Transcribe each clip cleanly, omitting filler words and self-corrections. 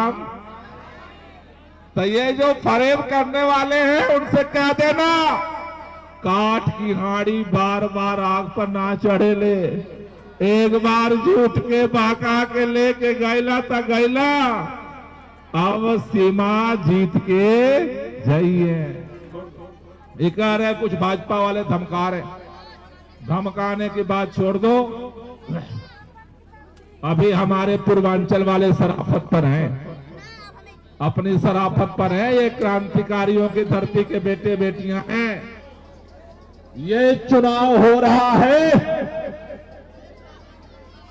राम। तो ये जो फरेब करने वाले हैं उनसे कह देना काठ की हाड़ी बार बार आग पर ना चढ़े ले, एक बार झूठ के बहका के लेके गैला तो गैला, अब सीमा जीत के जाइए। ये कह रहे कुछ भाजपा वाले धमका रहे, धमकाने की बात छोड़ दो। अभी हमारे पूर्वांचल वाले शराफत पर हैं, अपनी शराफत पर है। ये क्रांतिकारियों की धरती के बेटे बेटियां हैं। ये चुनाव हो रहा है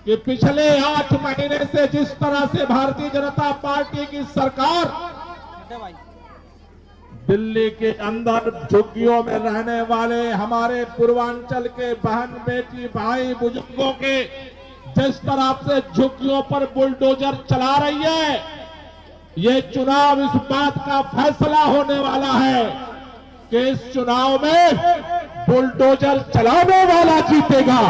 कि पिछले 8 महीने से जिस तरह से भारतीय जनता पार्टी की सरकार दिल्ली के अंदर झुग्गियों में रहने वाले हमारे पूर्वांचल के बहन बेटी भाई बुजुर्गों के जिस तरह से झुग्गियों पर बुलडोजर चला रही है, ये चुनाव इस बात का फैसला होने वाला है कि इस चुनाव में बुलडोजर चलाने वाला जीतेगा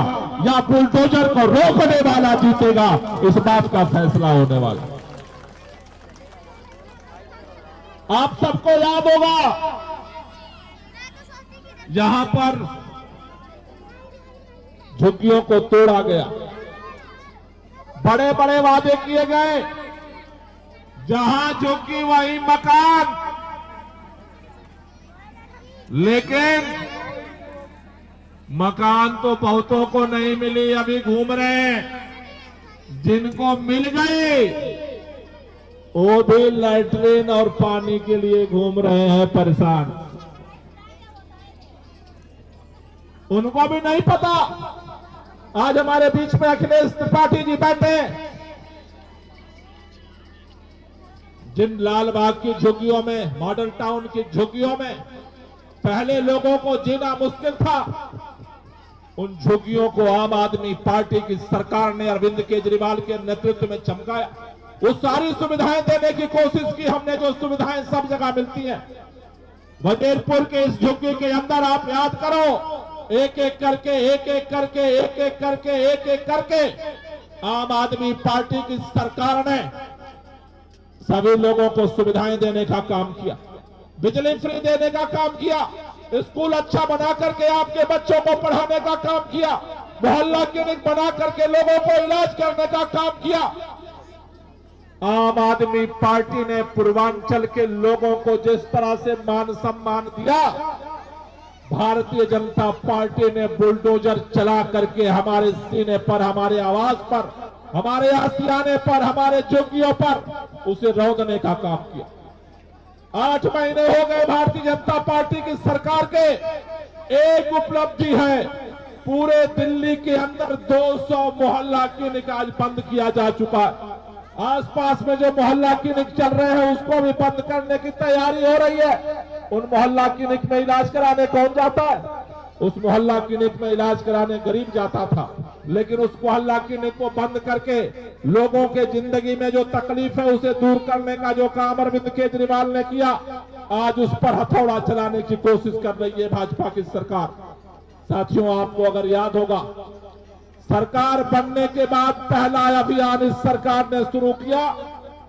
या बुलडोजर को रोकने वाला जीतेगा, इस बात का फैसला होने वाला। आप सबको याद होगा यहां पर झुग्गियों को तोड़ा गया, बड़े बड़े वादे किए गए, जहां झुग्गी वहीं मकान, लेकिन मकान तो बहुतों को नहीं मिली, अभी घूम रहे हैं। जिनको मिल गए वो भी लैट्रिन और पानी के लिए घूम रहे हैं परेशान। उनको भी नहीं पता। आज हमारे बीच में अखिलेश त्रिपाठी जी बैठे, जिन लालबाग की झुग्गियों में, मॉडल टाउन की झुग्गियों में पहले लोगों को जीना मुश्किल था, उन झुग्गियों को आम आदमी पार्टी की सरकार ने अरविंद केजरीवाल के नेतृत्व में चमकाया। वो सारी सुविधाएं देने की कोशिश की हमने, जो सुविधाएं सब जगह मिलती हैं। वजीरपुर के इस झुग्गी के अंदर आप याद करो, एक एक करके आम आदमी पार्टी की सरकार ने सभी लोगों को सुविधाएं देने का काम किया, बिजली फ्री देने का काम किया, स्कूल अच्छा बना करके आपके बच्चों को पढ़ाने का काम किया, मोहल्ला क्लिनिक बना करके लोगों को इलाज करने का काम किया। आम आदमी पार्टी ने पूर्वांचल के लोगों को जिस तरह से मान सम्मान दिया, भारतीय जनता पार्टी ने बुलडोजर चला करके हमारे सीने पर, हमारे आवाज पर, हमारे आशियाने पर, हमारे झुग्गियों पर उसे रौंदने का काम किया। 8 महीने हो गए भारतीय जनता पार्टी की सरकार के। एक उपलब्धि है, पूरे दिल्ली के अंदर 200 मोहल्ला क्लिनिक आज बंद किया जा चुका है। आसपास में जो मोहल्ला क्लिनिक चल रहे हैं उसको भी बंद करने की तैयारी हो रही है। उन मोहल्ला क्लिनिक में इलाज कराने कौन जाता है? उस मोहल्ला क्लिनिक में इलाज कराने गरीब जाता था, लेकिन उस मोहल्ला क्लिनिक को बंद करके लोगों के जिंदगी में जो तकलीफ है उसे दूर करने का जो काम अरविंद केजरीवाल ने किया, आज उस पर हथौड़ा चलाने की कोशिश कर रही है भाजपा की सरकार। साथियों, आपको अगर याद होगा, सरकार बनने के बाद पहला अभियान इस सरकार ने शुरू किया,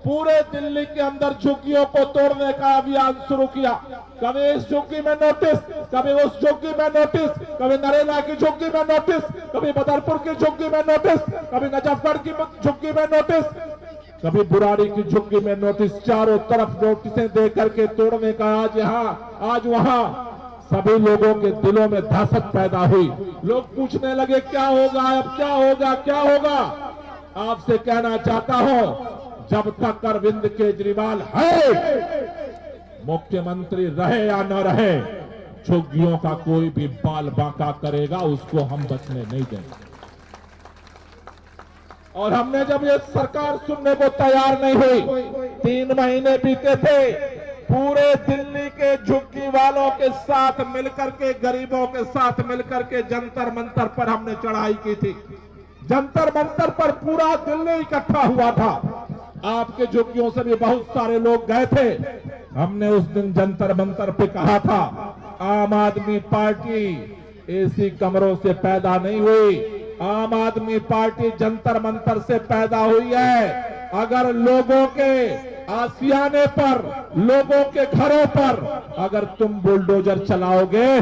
पूरे दिल्ली के अंदर झुग्गियों को तोड़ने का अभियान शुरू किया। कभी इस झुग्गी में नोटिस, कभी उस झुग्गी में नोटिस, कभी नरेला की झुग्गी में नोटिस, कभी बदरपुर की झुग्गी में नोटिस, कभी नजफगढ़ की झुग्गी में नोटिस, कभी बुराड़ी की झुग्गी में नोटिस। चारों तरफ नोटिसें दे करके तोड़ने का आज यहाँ आज वहां सभी लोगों के दिलों में दहशत पैदा हुई। लोग पूछने लगे क्या होगा, अब क्या होगा, क्या होगा। आपसे कहना चाहता हूं, जब तक अरविंद केजरीवाल है, मुख्यमंत्री रहे या न रहे, झुग्गियों का कोई भी बाल बांका करेगा उसको हम बचने नहीं देंगे। और हमने जब ये सरकार सुनने को तैयार नहीं हुई, 3 महीने बीते थे, पूरे दिल्ली के झुग्गी वालों के साथ मिलकर के, गरीबों के साथ मिलकर के जंतर मंतर पर हमने चढ़ाई की थी। जंतर मंतर पर पूरा दिल्ली इकट्ठा हुआ था। आपके झुग्गियों से भी बहुत सारे लोग गए थे। हमने उस दिन जंतर मंतर पे कहा था, आम आदमी पार्टी एसी कमरों से पैदा नहीं हुई, आम आदमी पार्टी जंतर मंतर से पैदा हुई है। अगर लोगों के आशियाने पर, लोगों के घरों पर अगर तुम बुलडोजर चलाओगे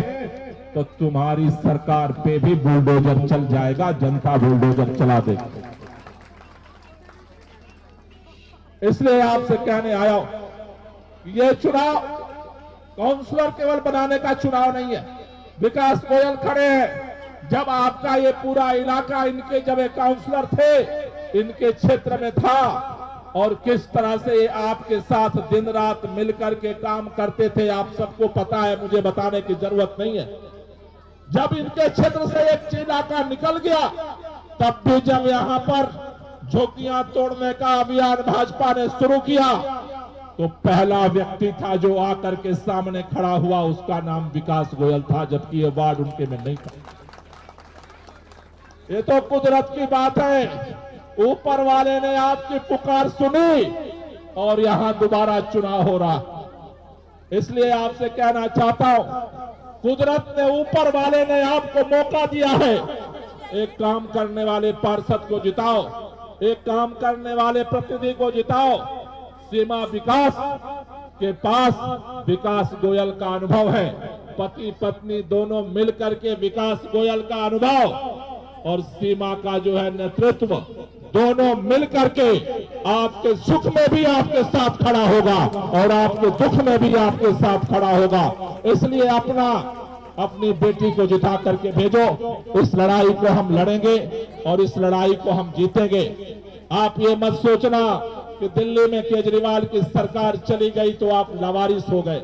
तो तुम्हारी सरकार पे भी बुलडोजर चल जाएगा, जनता बुलडोजर चला देगी। इसलिए आपसे कहने आया हूं, ये चुनाव काउंसलर केवल बनाने का चुनाव नहीं है। विकास गोयल खड़े हैं, जब आपका ये पूरा इलाका इनके जब एक काउंसलर थे, इनके क्षेत्र में था, और किस तरह से ये आपके साथ दिन रात मिलकर के काम करते थे, आप सबको पता है, मुझे बताने की जरूरत नहीं है। जब इनके क्षेत्र से एक इलाका निकल गया, तब भी जब यहां पर झोंकियां तोड़ने का अभियान भाजपा ने शुरू किया, तो पहला व्यक्ति था जो आकर के सामने खड़ा हुआ, उसका नाम विकास गोयल था, जबकि ये वार्ड उनके में नहीं था। ये तो कुदरत की बात है, ऊपर वाले ने आपकी पुकार सुनी और यहां दोबारा चुनाव हो रहा। इसलिए आपसे कहना चाहता हूं, कुदरत ने, ऊपर वाले ने आपको मौका दिया है। एक काम करने वाले पार्षद को जिताओ, एक काम करने वाले प्रतिनिधि को जिताओ। सीमा विकास के पास विकास गोयल का अनुभव है, पति पत्नी दोनों मिलकर के विकास गोयल का अनुभव और सीमा का जो है नेतृत्व, दोनों मिलकर के आपके सुख में भी आपके साथ खड़ा होगा और आपके दुख में भी आपके साथ खड़ा होगा। इसलिए अपनी बेटी को जिता करके भेजो। इस लड़ाई को हम लड़ेंगे और इस लड़ाई को हम जीतेंगे। आप ये मत सोचना कि दिल्ली में केजरीवाल की सरकार चली गई तो आप लावारिस हो गए।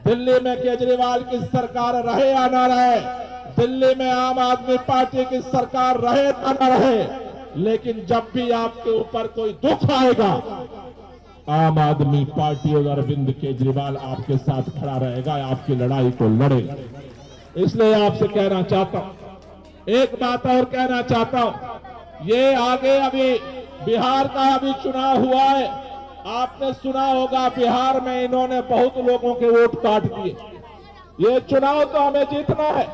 दिल्ली में केजरीवाल की सरकार रहे या ना रहे, दिल्ली में आम आदमी पार्टी की सरकार रहे या ना रहे, लेकिन जब भी आपके ऊपर कोई दुख आएगा, आम आदमी पार्टी और अरविंद केजरीवाल आपके साथ खड़ा रहेगा, आपकी लड़ाई को लड़ेगा। इसलिए आपसे कहना चाहता हूं, एक बात और कहना चाहता हूं, ये आगे अभी बिहार का अभी चुनाव हुआ है, आपने सुना होगा बिहार में इन्होंने बहुत लोगों के वोट काट दिए। ये चुनाव तो हमें जीतना है।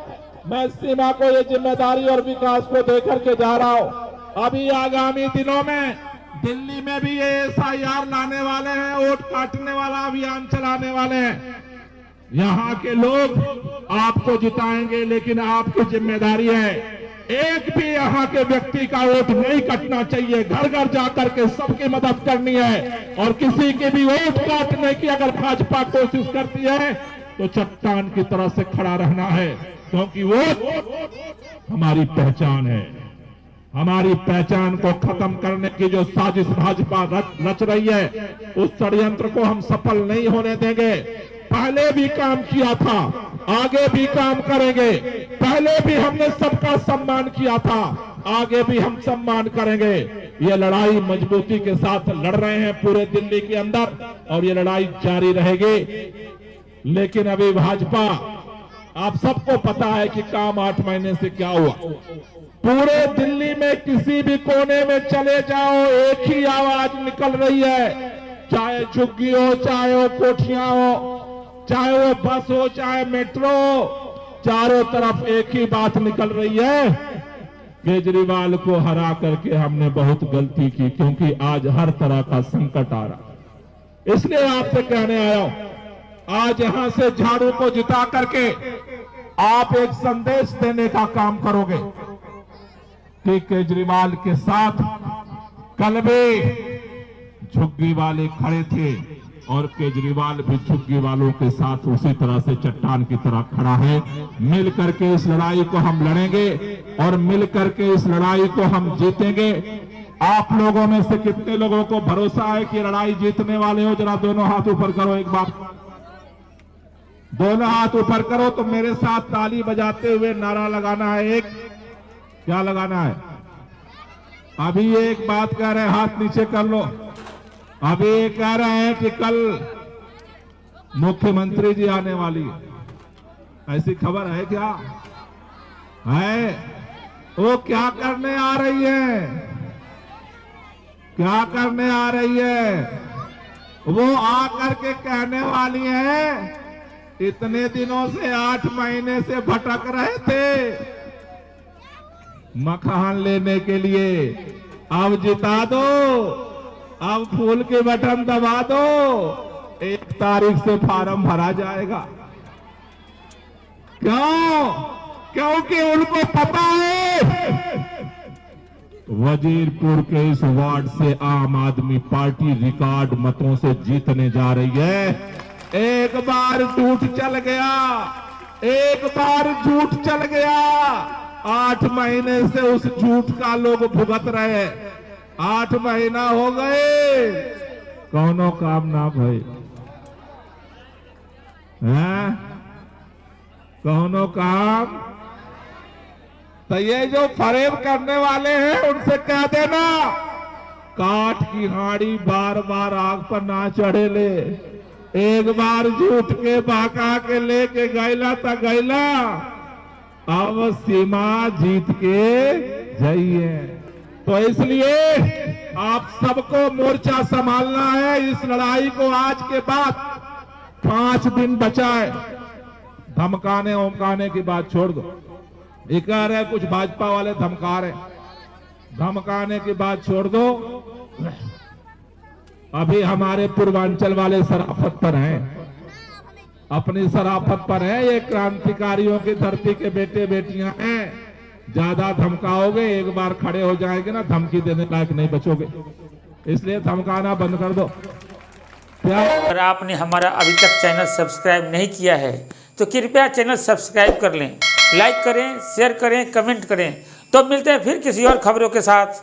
मैं सीमा को ये जिम्मेदारी और विकास को देकर के जा रहा हूं। अभी आगामी दिनों में दिल्ली में भी ये SIR लाने वाले हैं, वोट काटने वाला अभियान चलाने वाले हैं। यहां के लोग आपको जिताएंगे, लेकिन आपकी जिम्मेदारी है, एक भी यहां के व्यक्ति का वोट नहीं कटना चाहिए। घर घर जाकर के सबकी मदद करनी है और किसी के भी वोट काटने की अगर भाजपा कोशिश करती है तो चट्टान की तरह से खड़ा रहना है, क्योंकि वोट हमारी पहचान है। हमारी पहचान को खत्म करने की जो साजिश भाजपा रच रही है, उस षड्यंत्र को हम सफल नहीं होने देंगे। पहले भी काम किया था, आगे भी काम करेंगे। पहले भी हमने सबका सम्मान किया था, आगे भी हम सम्मान करेंगे। ये लड़ाई मजबूती के साथ लड़ रहे हैं पूरे दिल्ली के अंदर और ये लड़ाई जारी रहेगी। लेकिन अभी भाजपा, आप सबको पता है कि काम 8 महीने से क्या हुआ। पूरे दिल्ली में किसी भी कोने में चले जाओ, एक ही आवाज निकल रही है, चाहे झुग्गी हो, चाहे वो कोठियां हो, चाहे वो बस हो, चाहे मेट्रो, चारों तरफ एक ही बात निकल रही है, केजरीवाल को हरा करके हमने बहुत गलती की, क्योंकि आज हर तरह का संकट आ रहा। इसलिए आपसे कहने आया हूं, आज यहां से झाड़ू को जिता करके आप एक संदेश देने का काम करोगे कि केजरीवाल के साथ कल भी झुग्गी वाले खड़े थे और केजरीवाल भी झुग्गी वालों के साथ उसी तरह से चट्टान की तरह खड़ा है। मिल करके इस लड़ाई को हम लड़ेंगे और मिल करके इस लड़ाई को हम जीतेंगे। आप लोगों में से कितने लोगों को भरोसा है कि लड़ाई जीतने वाले हो? जरा दोनों हाथ ऊपर करो एक बार, दोनों हाथ ऊपर करो तो मेरे साथ ताली बजाते हुए नारा लगाना है। एक क्या लगाना है? अभी एक बात कह रहे हैं, हाथ नीचे कर लो। अभी ये कह रहे हैं कि कल मुख्यमंत्री जी आने वाली है, ऐसी खबर है क्या? है? वो क्या करने आ रही है? क्या करने आ रही है? वो आकर के कहने वाली है, इतने दिनों से 8 महीने से भटक रहे थे मकान लेने के लिए, अब जिता दो, अब फूल के बटन दबा दो, 1 तारीख से फार्म भरा जाएगा। क्यों? क्योंकि उनको पता है वजीरपुर के इस वार्ड से आम आदमी पार्टी रिकॉर्ड मतों से जीतने जा रही है। एक बार झूठ चल गया, एक बार झूठ चल गया, 8 महीने से उस झूठ का लोग भुगत रहे। 8 महीना हो गए, कौनो काम ना भाई है, कौनो काम। तो ये जो फरेब करने वाले हैं उनसे कह देना, काठ की हांडी बार बार आग पर ना चढ़े ले। एक बार झूठ के बहका के लेके गैला तो गैला, अब सीमा जीत के जाइए। तो इसलिए आप सबको मोर्चा संभालना है। इस लड़ाई को आज के बाद 5 दिन बचा है। धमकाने उमकाने की बात छोड़ दो। ये कह रहे कुछ भाजपा वाले धमका रहे, धमकाने की बात छोड़ दो। अभी हमारे पूर्वांचल वाले शराफत पर हैं, अपनी शराफत पर है। ये क्रांतिकारियों की धरती के बेटे बेटियां हैं। ज्यादा धमकाओगे, एक बार खड़े हो जाएंगे ना, धमकी देने लायक नहीं बचोगे। इसलिए धमकाना बंद कर दो। अगर आपने हमारा अभी तक चैनल सब्सक्राइब नहीं किया है तो कृपया चैनल सब्सक्राइब कर लें, लाइक करें, शेयर करें, कमेंट करें। तो मिलते हैं फिर किसी और खबरों के साथ।